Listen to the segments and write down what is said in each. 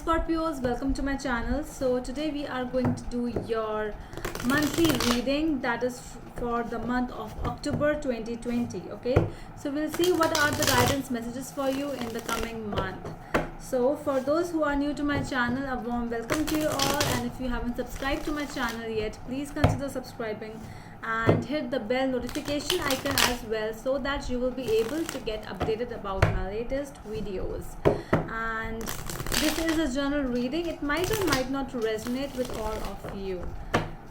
Scorpios, welcome to my channel. So today we are going to do your monthly reading, that is for the month of October 2020. Okay, so we'll see what are the guidance messages for you in the coming month. So for those who are new to my channel, a warm welcome to you all, and if you haven't subscribed to my channel yet, please consider subscribing and hit the bell notification icon as well, so that you will be able to get updated about my latest videos. And this is a general reading. It might or might not resonate with all of you.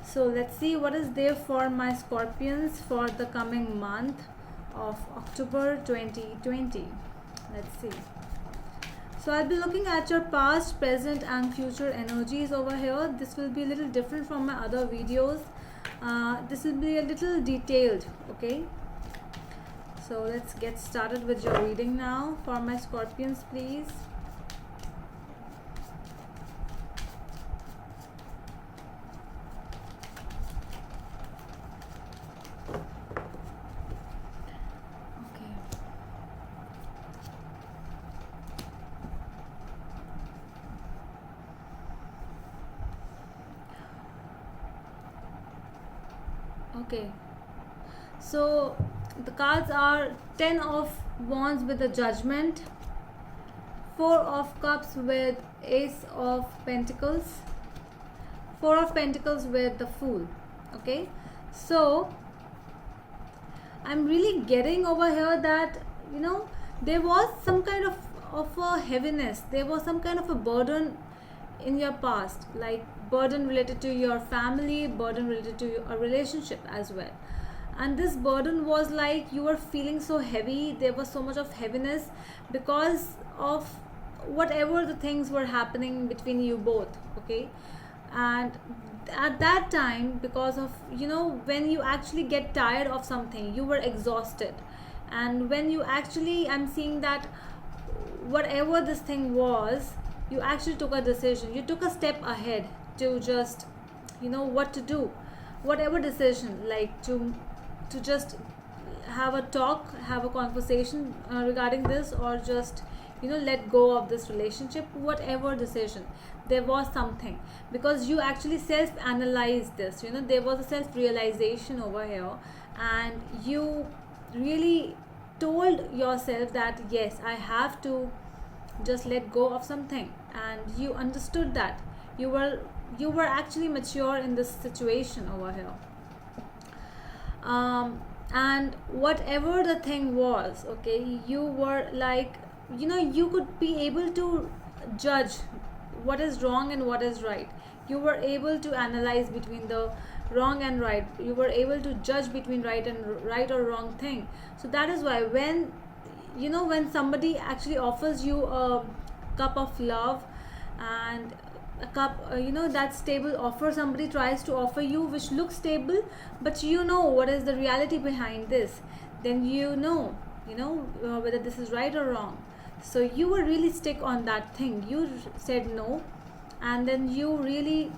So let's see what is there for my Scorpions for the coming month of October 2020. Let's see. So I'll be looking at your past, present and future energies over here. This will be a little different from my other videos. This will be a little detailed, okay? So let's get started with your reading now for my Scorpions, please. Okay, so the cards are 10 of Wands with the Judgment, 4 of Cups with Ace of Pentacles, 4 of Pentacles with the Fool. Okay, so I'm really getting over here that, you know, there was some kind of a heaviness, there was some kind of a burden in your past, like burden related to your family, burden related to a relationship as well. And this burden was like you were feeling so heavy, there was so much of heaviness because of whatever the things were happening between you both. Okay, and at that time, because of, you know, when you actually get tired of something, you were exhausted, and when you actually, I'm seeing that whatever this thing was, you actually took a decision, you took a step ahead to just, you know, what to do, whatever decision, like to just have a talk, have a conversation regarding this, or just, you know, let go of this relationship, whatever decision. There was something, because you actually self-analyzed this, you know, there was a self-realization over here, and you really told yourself that yes, I have to just let go of something, and you understood that you were actually mature in this situation over here. And whatever the thing was, okay, you were like, you know, you could be able to judge what is wrong and what is right. You were able to analyze between the wrong and right, you were able to judge between right or wrong thing. So that is why when, you know, when somebody actually offers you a cup of love and a cup, you know, that stable offer somebody tries to offer you, which looks stable, but you know what is the reality behind this, then you know whether this is right or wrong. So you were really stick on that thing, you said no, and then you really,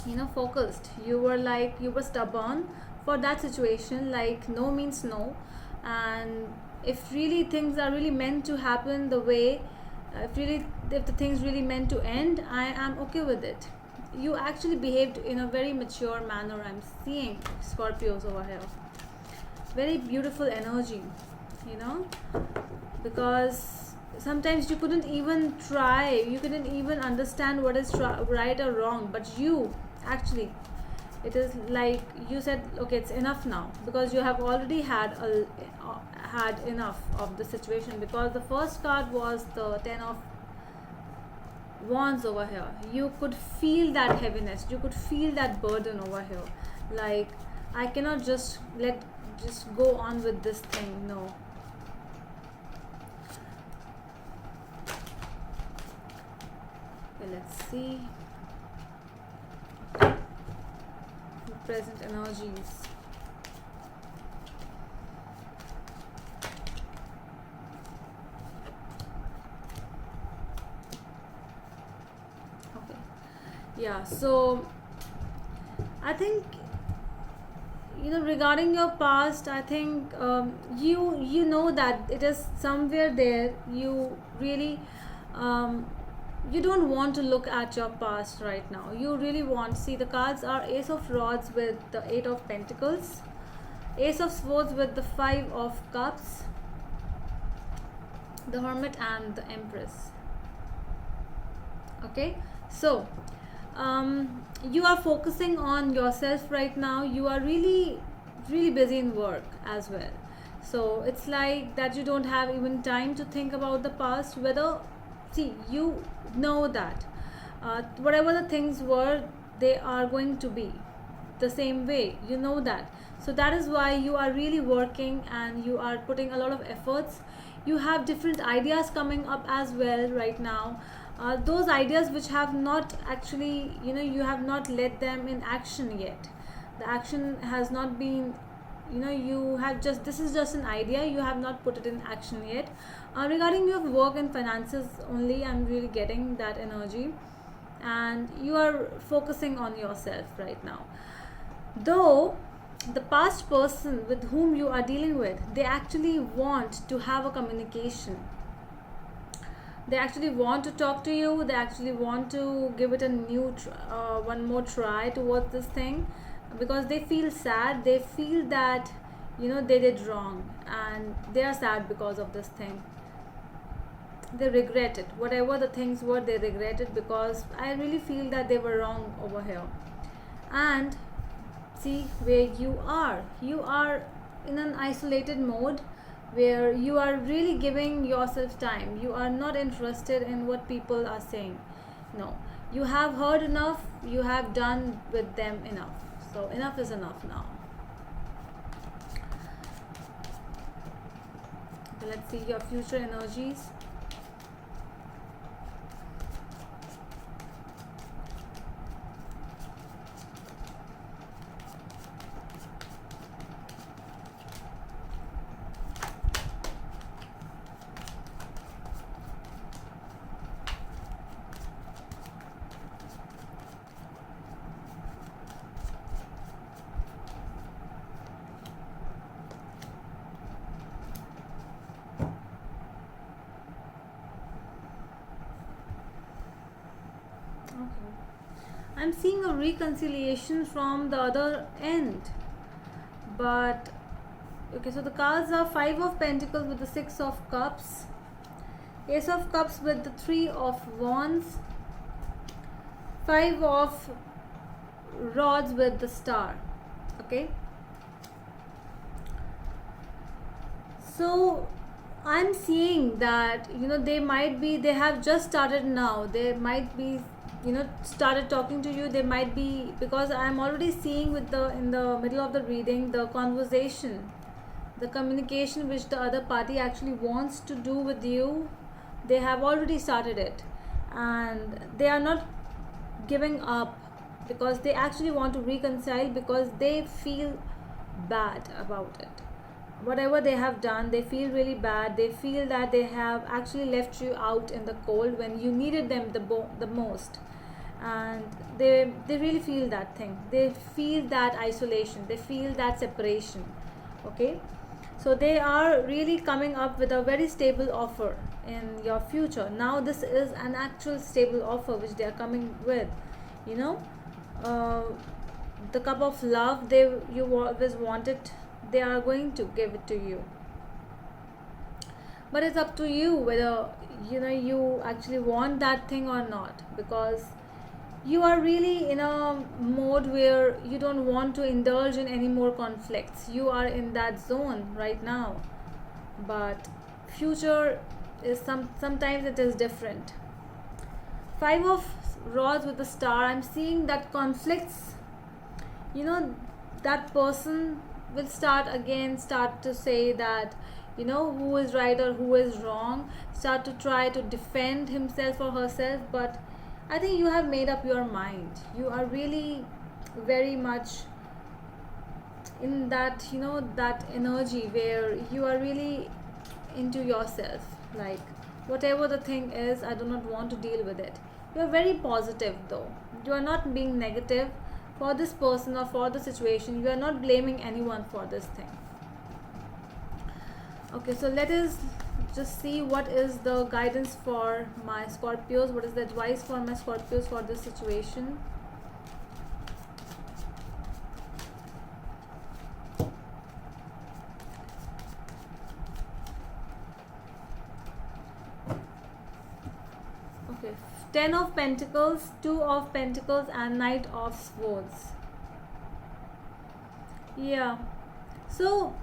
you know, focused, you were like, you were stubborn for that situation, like no means no. And if really things are really meant to happen the way, if the things really meant to end, I am okay with it. You actually behaved in a very mature manner. I'm seeing Scorpios over here, very beautiful energy, you know, because sometimes you couldn't even try, you couldn't even understand what is right or wrong, but you actually, it is like you said, okay, it's enough now, because you have already had enough of the situation, because the first card was the 10 of Wands over here. You could feel that heaviness, you could feel that burden over here, like I cannot just go on with this thing, no. Okay, let's see present energies. Okay, yeah, so I think, you know, regarding your past, I think you know that it is somewhere there, you really you don't want to look at your past right now. You really want, see, the cards are Ace of Rods with the 8 of Pentacles, Ace of Swords with the 5 of Cups, the Hermit, and the Empress. Okay, so you are focusing on yourself right now. You are really busy in work as well, so it's like that you don't have even time to think about the past. Whether, see, you know that whatever the things were, they are going to be the same way, you know that. So that is why you are really working and you are putting a lot of efforts. You have different ideas coming up as well right now. Those ideas which have not actually, you have not led them in action yet. The action has not been, you have just, this is just an idea, you have not put it in action yet. Regarding your work and finances only, I'm really getting that energy, and you are focusing on yourself right now. Though the past person with whom you are dealing with, they actually want to have a communication. They actually want to talk to you. They actually want to give it a new one more try towards this thing, because they feel sad. They feel that they did wrong, and they are sad because of this thing. They regret it. Whatever the things were, they regret it, because I really feel that they were wrong over here. And see where you are. You are in an isolated mode where you are really giving yourself time. You are not interested in what people are saying. No, you have heard enough. You have done with them enough. So enough is enough now. So let's see your future energies. I'm seeing a reconciliation from the other end. But okay, so the cards are 5 of Pentacles with the 6 of Cups, Ace of Cups with the 3 of Wands, 5 of Rods with the Star. Okay, so I'm seeing that they have just started now. They might be started talking to you. They might be, because I'm already seeing with the in the middle of the reading, the conversation, the communication which the other party actually wants to do with you. They have already started it, and they are not giving up, because they actually want to reconcile, because they feel bad about it. Whatever they have done, they feel really bad. They feel that they have actually left you out in the cold when you needed them the most, and they really feel that thing. They feel that isolation. They feel that separation. Okay, so they are really coming up with a very stable offer in your future. Now this is an actual stable offer which they are coming with. The cup of love you always wanted, they are going to give it to you. But it's up to you whether you actually want that thing or not, because you are really in a mode where you don't want to indulge in any more conflicts. You are in that zone right now, but future is sometimes it is different. 5 of Rods with the Star, I'm seeing that conflicts, that person will start to say that who is right or who is wrong, start to try to defend himself or herself. But I think you have made up your mind. You are really very much in that that energy where you are really into yourself, like whatever the thing is, I do not want to deal with it. You are very positive, though. You are not being negative for this person or for the situation. You are not blaming anyone for this thing. Okay, so let us just see what is the guidance for my Scorpios, what is the advice for my Scorpios for this situation. Okay, 10 of Pentacles, 2 of Pentacles, and Knight of Swords. Yeah, so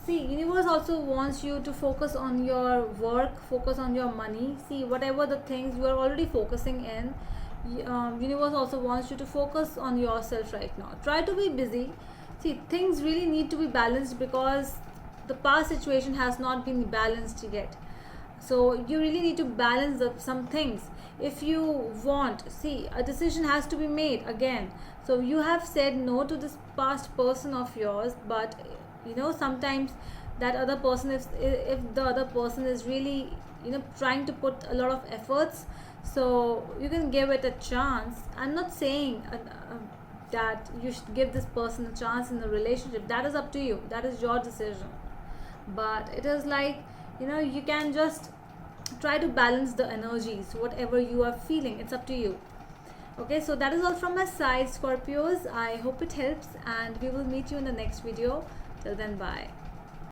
see, universe also wants you to focus on your work, focus on your money. See, whatever the things you are already focusing in, universe also wants you to focus on yourself right now. Try to be busy. See, things really need to be balanced because the past situation has not been balanced yet. So you really need to balance some things. If you want, see, a decision has to be made again. So you have said no to this past person of yours, but you know, sometimes that other person, if the other person is really, you know, trying to put a lot of efforts, so you can give it a chance. I'm not saying that you should give this person a chance in the relationship. That is up to you, that is your decision. But it is like, you know, you can just try to balance the energies, whatever you are feeling, it's up to you. Okay, so that is all from my side, Scorpios. I hope it helps, and we will meet you in the next video. Till then, bye.